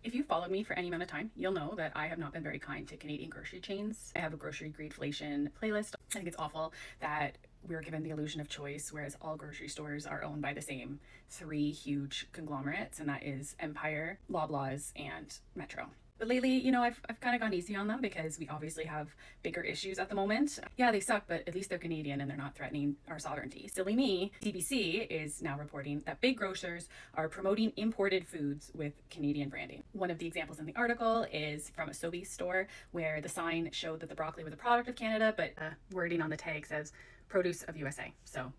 If you followed me for any amount of time, you'll know that I have not been very kind to Canadian grocery chains. I have a grocery greedflation playlist. I think it's awful that we're given the illusion of choice, whereas all grocery stores are owned by the same three huge conglomerates, and that is Empire, Loblaws, and Metro. But lately, I've kind of gone easy on them because we obviously have bigger issues at the moment. Yeah, they suck, but at least they're Canadian and they're not threatening our sovereignty. Silly me, CBC is now reporting that big grocers are promoting imported foods with Canadian branding. One of the examples in the article is from a Sobeys store where the sign showed that the broccoli was a product of Canada, but wording on the tag says produce of USA. So,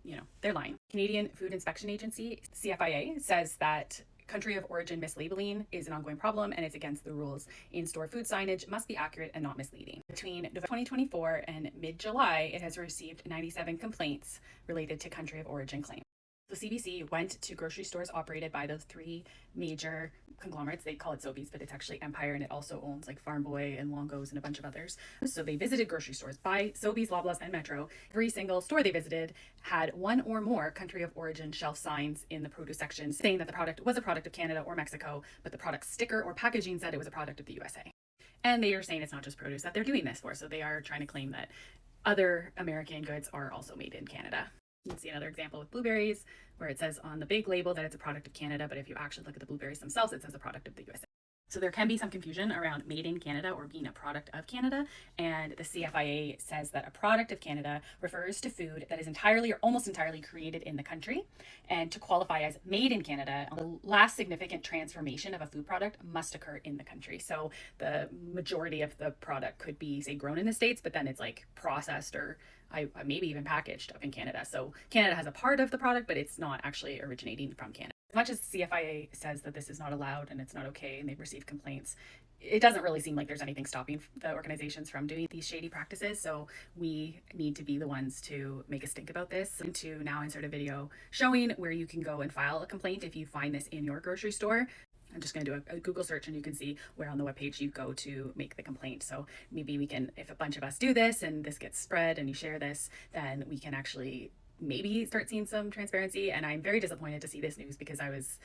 they're lying. Canadian Food Inspection Agency, CFIA, says that country of origin mislabeling is an ongoing problem and it's against the rules. In-store food signage must be accurate and not misleading. Between 2024 and mid-July, it has received 97 complaints related to country of origin claims. The CBC went to grocery stores operated by those three major conglomerates. They call it Sobeys, but it's actually Empire, and it also owns like Farm Boy and Longo's and a bunch of others. So they visited grocery stores by Sobeys, Loblaws, and Metro. Every single store they visited had one or more country of origin shelf signs in the produce section saying that the product was a product of Canada or Mexico, but the product sticker or packaging said it was a product of the USA. And they are saying it's not just produce that they're doing this for. So they are trying to claim that other American goods are also made in Canada. You can see another example with blueberries where it says on the big label that it's a product of Canada, but if you actually look at the blueberries themselves, it says a product of the USA. So there can be some confusion around made in Canada or being a product of Canada. And the CFIA says that a product of Canada refers to food that is entirely or almost entirely created in the country. And to qualify as made in Canada, the last significant transformation of a food product must occur in the country. So the majority of the product could be, say, grown in the States, but then it's like processed or maybe even packaged up in Canada. So Canada has a part of the product, but it's not actually originating from Canada. As much as CFIA says that this is not allowed and it's not okay and they've received complaints, it doesn't really seem like there's anything stopping the organizations from doing these shady practices. So we need to be the ones to make a stink about this and to now insert a video showing where you can go and file a complaint if you find this in your grocery store. I'm just going to do a Google search and you can see where on the webpage you go to make the complaint. So maybe we can, if a bunch of us do this and this gets spread and you share this, then we can actually maybe start seeing some transparency. And I'm very disappointed to see this news because I was,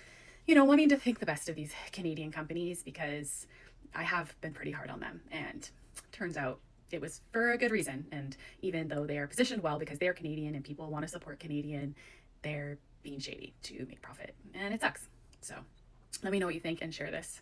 wanting to think the best of these Canadian companies because I have been pretty hard on them. And turns out it was for a good reason. And even though they are positioned well because they're Canadian and people want to support Canadian, they're being shady to make profit. And it sucks. So let me know what you think and share this.